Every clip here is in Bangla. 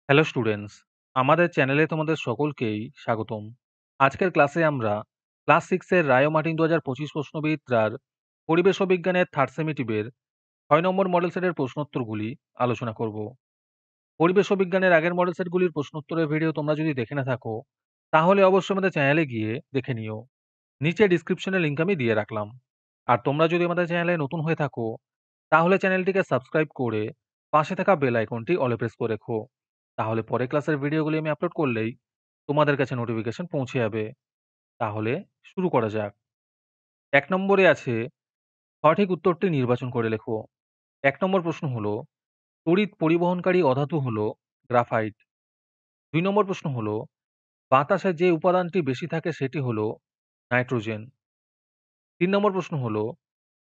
হ্যালো স্টুডেন্টস, আমাদের চ্যানেলে তোমাদের সকলকেই স্বাগতম। আজকের ক্লাসে আমরা ক্লাস 6 এর রায় ও মার্টিন ২০২৫ প্রশ্নবিদ্যার পরিবেশ ও বিজ্ঞানের থার্ড সেমিটিভের ৬ নম্বর মডেল সেটের প্রশ্নোত্তরগুলি আলোচনা করব। পরিবেশ ও বিজ্ঞানের আগের মডেল সেটগুলির প্রশ্নোত্তরের ভিডিও তোমরা যদি দেখে না থাকো, তাহলে অবশ্যই আমাদের চ্যানেলে গিয়ে দেখে নিও। নিচে ডিসক্রিপশনে লিংক আমি দিয়ে রাখলাম। আর তোমরা যদি আমাদের চ্যানেলে নতুন হয়ে থাকো, তাহলে চ্যানেলটিকে সাবস্ক্রাইব করে পাশে থাকা বেল আইকনটি অলে প্রেস করে রেখো। তাহলে পরে ক্লাসের ভিডিওগুলি আমি আপলোড করলেই তোমাদের কাছে নোটিফিকেশন পৌঁছে যাবে। তাহলে শুরু করা যাক। ১ নম্বরে আছে, সঠিক উত্তরটি নির্বাচন করে লেখো। ১ নম্বর প্রশ্ন হলো, তড়িৎ পরিবহনকারী অধাতু হলো গ্রাফাইট। ২ নম্বর প্রশ্ন হলো, বাতাসে যে উপাদানটি বেশি থাকে সেটি হলো নাইট্রোজেন। ৩ নম্বর প্রশ্ন হলো,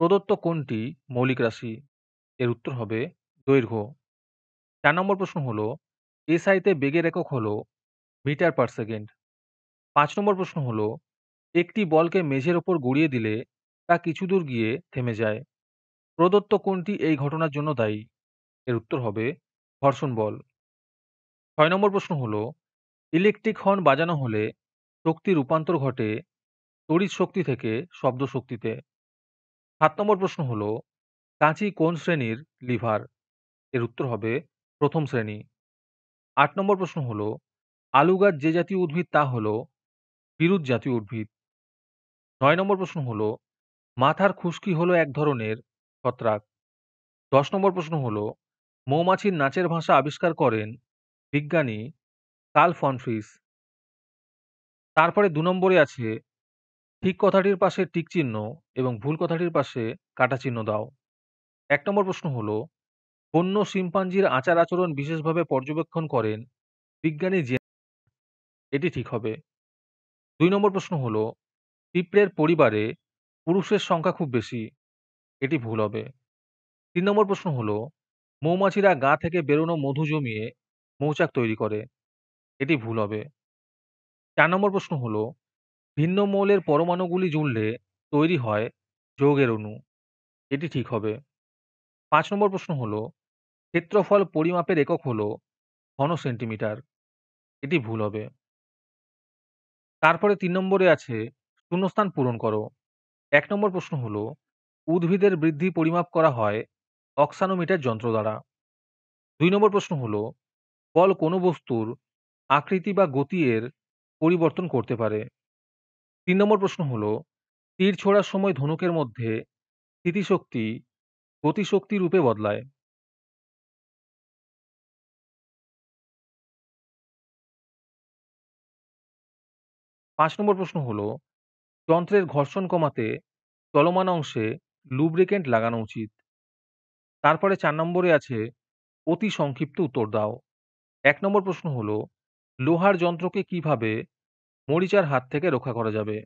প্রদত্ত কোনটি মৌলিক রাশি? এর উত্তর হবে দৈর্ঘ্য। ৪ নম্বর প্রশ্ন হলো, এসআইতে বেগের একক হলো মিটার পার সেকেন্ড। ৫ নম্বর প্রশ্ন হলো, একটি বলকে মেঝের ওপর গড়িয়ে দিলে তা কিছু দূর গিয়ে থেমে যায়। প্রদত্ত কোনটি এই ঘটনার জন্য দায়ী? এর উত্তর হবে ঘর্ষণ বল। ৬ নম্বর প্রশ্ন হলো, ইলেকট্রিক হর্ন বাজানো হলে শক্তি রূপান্তর ঘটে তড়িৎ শক্তি থেকে শব্দ শক্তিতে। ৭ নম্বর প্রশ্ন হলো, কাঁচি কোন শ্রেণীর লিভার? এর উত্তর হবে প্রথম শ্রেণী। ৮ নম্বর প্রশ্ন হলো, আলু গাছ যে জাতীয় উদ্ভিদ তা হলো বিরুৎ জাতীয় উদ্ভিদ। ৯ নম্বর প্রশ্ন হলো, মাথার খুশকি হলো এক ধরনের ছত্রাক। ১০ নম্বর প্রশ্ন হলো, মৌমাছির নাচের ভাষা আবিষ্কার করেন বিজ্ঞানী কার্ল ফন ফ্রিস। তারপরে ২ নম্বরে আছে, ঠিক কথাটির পাশে টিক চিহ্ন এবং ভুল কথাটির পাশে কাটা চিহ্ন দাও। ১ নম্বর প্রশ্ন হলো, বন্য শিম্পাঞ্জির আচার আচরণ বিশেষভাবে পর্যবেক্ষণ করেন বিজ্ঞানী এটি ঠিক হবে। ২ নম্বর প্রশ্ন হলো, পিঁপড়ের পরিবারে পুরুষের সংখ্যা খুব বেশি। এটি ভুল হবে। ৩ নম্বর প্রশ্ন হলো, মৌমাছিরা গা থেকে বেরোনো মধু জমিয়ে মৌচাক তৈরি করে। এটি ভুল হবে। ৪ নম্বর প্রশ্ন হলো, ভিন্ন মৌলের পরমাণুগুলি জুড়লে তৈরি হয় যৌগের অণু। এটি ঠিক হবে। ৫ নম্বর প্রশ্ন হলো, ক্ষেত্রফল পরিমাপের একক হলো ঘন সেন্টিমিটার। এটি ভুল হবে। তারপরে ৩ নম্বরে আছে, শূন্যস্থান পূরণ করো। ১ নম্বর প্রশ্ন হলো, উদ্ভিদের বৃদ্ধি পরিমাপ করা হয় অক্সানোমিটার যন্ত্র দ্বারা। ২ নম্বর প্রশ্ন হলো, বল কোনো বস্তুর আকৃতি বা গতি এর পরিবর্তন করতে পারে। ৩ নম্বর প্রশ্ন হলো, তীর ছোড়ার সময় ধনুকের মধ্যে স্থিতিশক্তি গতিশক্তি রূপে বদলায়। ৫ নম্বর প্রশ্ন হলো, যন্ত্রের ঘর্ষণ কমাতে চলমান অংশে লুব্রিকেন্ট লাগানো উচিত। তারপরে ৪ নম্বরে আছে, অতি সংক্ষিপ্ত উত্তর দাও। ১ নম্বর প্রশ্ন হলো, লোহার যন্ত্রকে কিভাবে মরিচার হাত থেকে রক্ষা করা যাবে?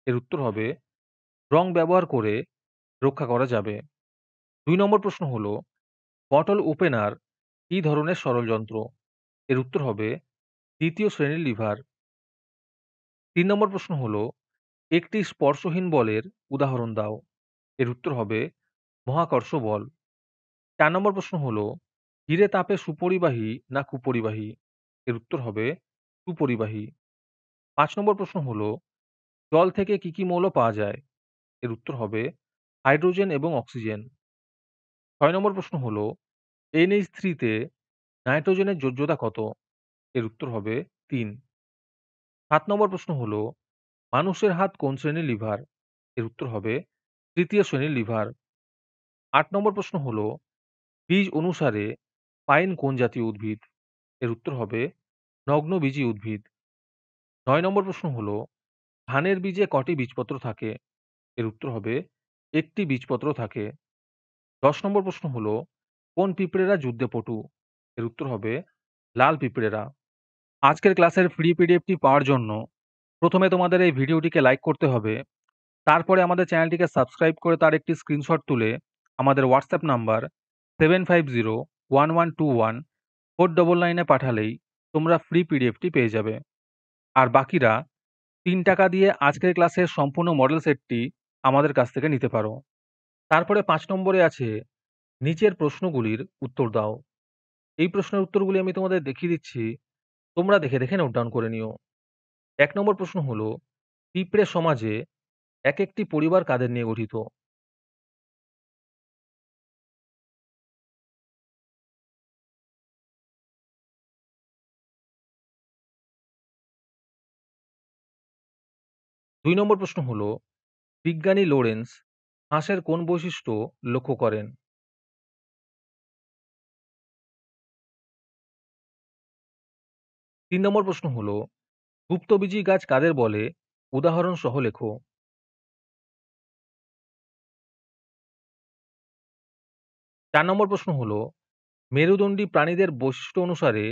এর উত্তর হবে রং ব্যবহার করে রক্ষা করা যাবে। ২ নম্বর প্রশ্ন হলো, বটল ওপেনার কি ধরনের সরল যন্ত্র? এর উত্তর হবে দ্বিতীয় শ্রেণীর লিভার। ৩ নম্বর প্রশ্ন হলো, একটি স্পর্শহীন বলের উদাহরণ দাও। এর উত্তর হবে মহাকর্ষ বল। ৪ নম্বর প্রশ্ন হলো, হিরে তাপে সুপরিবাহী না কুপরিবাহী? এর উত্তর হবে সুপরিবাহী। ৫ নম্বর প্রশ্ন হলো, জল থেকে কি কি মৌল পাওয়া যায়? এর উত্তর হবে হাইড্রোজেন এবং অক্সিজেন। ৬ নম্বর প্রশ্ন হলো, NH3 তে নাইট্রোজেনের যোজ্যতা কত? এর উত্তর হবে ৩। ৭ নম্বর প্রশ্ন হলো, মানুষের হাত কোন শ্রেণীর লিভার? এর উত্তর হবে তৃতীয় শ্রেণীর লিভার। ৮ নম্বর প্রশ্ন হলো, বীজ অনুসারে পাইন কোন জাতীয় উদ্ভিদ? এর উত্তর হবে নগ্নবীজী উদ্ভিদ। ৯ নম্বর প্রশ্ন হলো, ধানের বীজে কটি বীজপত্র থাকে? এর উত্তর হবে একটি বীজপত্র থাকে। ১০ নম্বর প্রশ্ন হলো, কোন পিঁপড়েরা যুদ্ধে পটু? এর উত্তর হবে লাল পিঁপড়েরা। আজকের ক্লাসের ফ্রি পিডিএফটি পাওয়ার জন্য প্রথমে তোমাদের এই ভিডিওটিকে লাইক করতে হবে। তারপরে আমাদের চ্যানেলটিকে সাবস্ক্রাইব করে তার একটি স্ক্রিনশট তুলে আমাদের হোয়াটসঅ্যাপ নাম্বার 7501121499 এ পাঠালেই তোমরা ফ্রি পিডিএফটি পেয়ে যাবে। আর বাকিরা ৩ টাকা দিয়ে আজকের ক্লাসের সম্পূর্ণ মডেল সেটটি আমাদের কাছ থেকে নিতে পারো। তারপরে ৫ নম্বরে আছে, নিচের প্রশ্নগুলির উত্তর দাও। এই প্রশ্নের উত্তরগুলি আমি তোমাদের দেখিয়ে দিচ্ছি। তোমরা দেখে, দেখে নোট ডাউন করে নিও। ১ নম্বর প্রশ্ন হলো, পিঁপড়ে সমাজে একেকটি পরিবার কাদের নিয়ে গঠিত? ২ নম্বর প্রশ্ন হলো, বিজ্ঞানী লোরেন্স হাঁসের কোন বৈশিষ্ট্য লক্ষ্য করেন? ৩ নম্বর প্রশ্ন হলো, গুপ্তবীজী গাছ কাদের বলে? উদাহরণ সহ লেখো। ৪ নম্বর প্রশ্ন হলো, মেরুদণ্ডী প্রাণীদের বৈশিষ্ট্য অনুসারে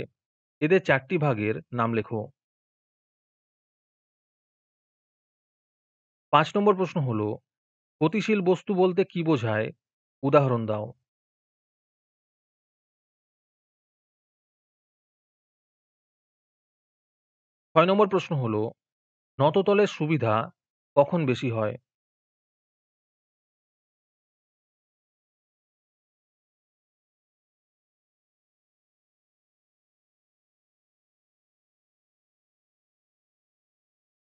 এদের ৪ টি ভাগের নাম লেখো। ৫ নম্বর প্রশ্ন হলো, গতিশীল বস্তু বলতে কি বোঝায়? উদাহরণ দাও। ৬ নম্বর প্রশ্ন হলো, নততলের সুবিধা কখন বেশি হয়?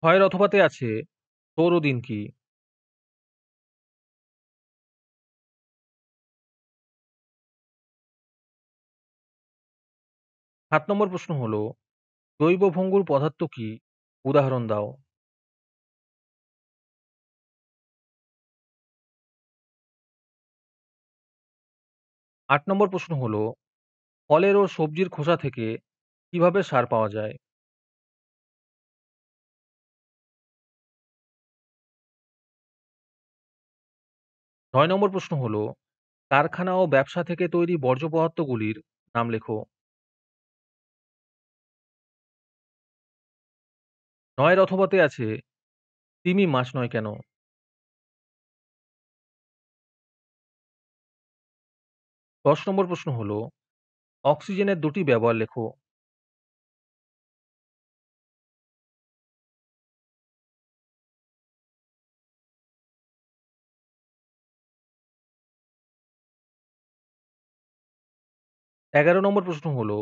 ৬ এর অথবাতে আছে সৌরদিন কি? ৭ নম্বর প্রশ্ন হলো, জৈব ভঙ্গুর পদার্থ কি? উদাহরণ দাও। ৮ নম্বর প্রশ্ন হলো, ফলের ও সবজির খোসা থেকে কিভাবে সার পাওয়া যায়? ৯ নম্বর প্রশ্ন হলো, কারখানা ও ব্যবসা থেকে তৈরি বর্জ্য পদার্থগুলির নাম লেখো। ৯ এর অথবাতে আছে তিমি মাছ নয় কেন? ১০ নম্বর প্রশ্ন হলো, অক্সিজেনের ২ টি ব্যবহার লেখো। ১১ নম্বর প্রশ্ন হলো,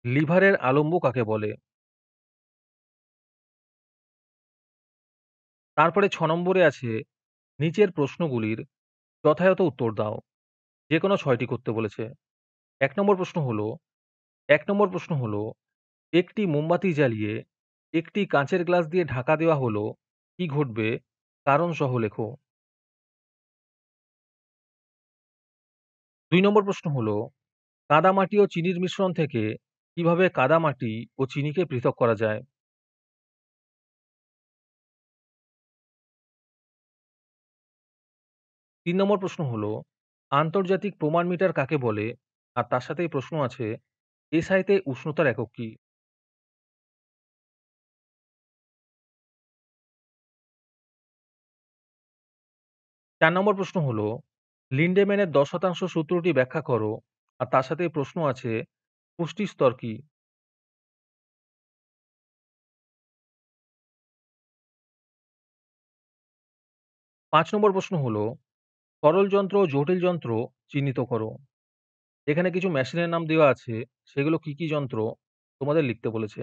লিভারের আলম্ব কাকে বলে? তারপরে ৬ নম্বরে আছে নিচের প্রশ্নগুলির যথাযথ উত্তর দাও। যেকোনো ৬ টি করতে বলেছে। ১ নম্বর প্রশ্ন হলো ১ নম্বর প্রশ্ন হলো, একটি মোমবাতি জ্বালিয়ে একটি কাঁচের গ্লাস দিয়ে ঢাকা দেওয়া হলো, কি ঘটবে? কারণ সহ লেখো। ২ নম্বর প্রশ্ন হলো, কাদামাটি ও চিনির মিশ্রণ থেকে কিভাবে কাদামাটি ও চিনিকে পৃথক করা যায়? ৩ নম্বর প্রশ্ন হলো, আন্তর্জাতিক প্রমাণ মিটার কাকে বলে? আর তার সাথেই প্রশ্ন আছে, এসআইতে উষ্ণতার একক কি? ৪ নম্বর প্রশ্ন হলো, লিন্ডেম্যানের ১০% সূত্রটি ব্যাখ্যা করো। আর তার সাথেই প্রশ্ন আছে, পুষ্টি স্তর কি? ৫ নম্বর প্রশ্ন হলো, সরল যন্ত্র ও জটিল যন্ত্র চিহ্নিত করো। এখানে কিছু মেশিনের নাম দেওয়া আছে, সেগুলো কি, কি যন্ত্র তোমাদের লিখতে বলেছে।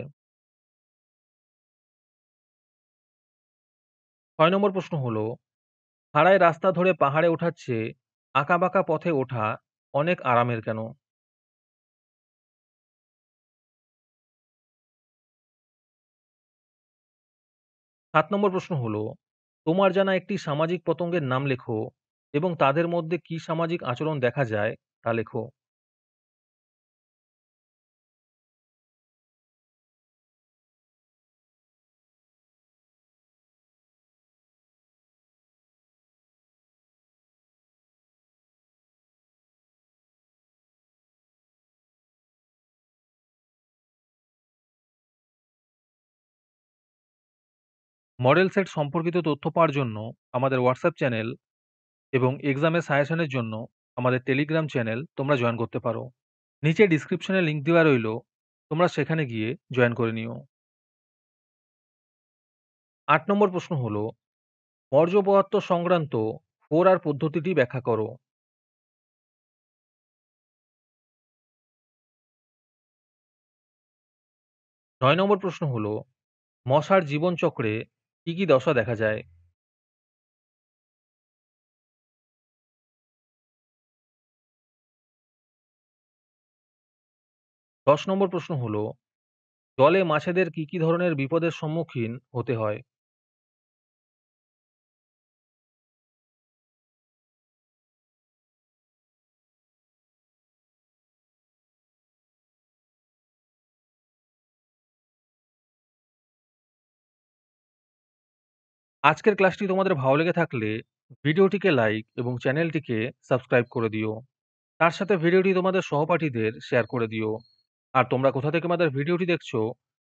৬ নম্বর প্রশ্ন হলো, খাড়াই রাস্তা ধরে পাহাড়ে ওঠার চেয়ে আঁকাবাঁকা পথে ওঠা অনেক আরামের কেন? ৭ নম্বর প্রশ্ন হলো, তোমার জানা একটি সামাজিক পতঙ্গের নাম লেখো এবং তাদের মধ্যে কি সামাজিক আচরণ দেখা যায় তা লেখো। মডেল সেট সম্পর্কিত তথ্য পাওয়ার জন্য আমাদের হোয়াটসঅ্যাপ চ্যানেল এবং এক্সামের সাজেশনের জন্য আমাদের টেলিগ্রাম চ্যানেল তোমরা জয়েন করতে পারো। নিচে ডিসক্রিপশনে লিংক দেওয়া রইলো, তোমরা সেখানে গিয়ে জয়েন করে নিও। ৮ নম্বর প্রশ্ন হলো, বর্জ্য পদার্থ সংক্রান্ত 4R পদ্ধতিটি ব্যাখ্যা করো। ৯ নম্বর প্রশ্ন হলো, মশার জীবনচক্রে কি, কি দশা দেখা যায়? ১০ নম্বর প্রশ্ন হলো, জলে মাছেদের কি, কি ধরনের বিপদের সম্মুখীন হতে হয়? আজকের ক্লাসটি তোমাদের ভালো লেগে থাকলে ভিডিওটিকে লাইক এবং চ্যানেলটিকে সাবস্ক্রাইব করে দিও। তার সাথে ভিডিওটি তোমাদের সহপাঠীদের শেয়ার করে দিও। আর তোমরা কোথা থেকে আমাদের ভিডিওটি দেখছো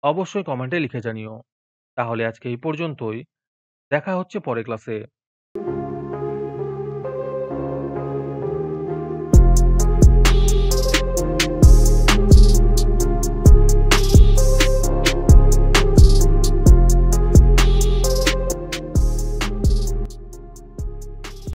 অবশ্যই কমেন্টে লিখে জানিও। তাহলে আজকে এই পর্যন্তই। দেখা হচ্ছে পরের ক্লাসে।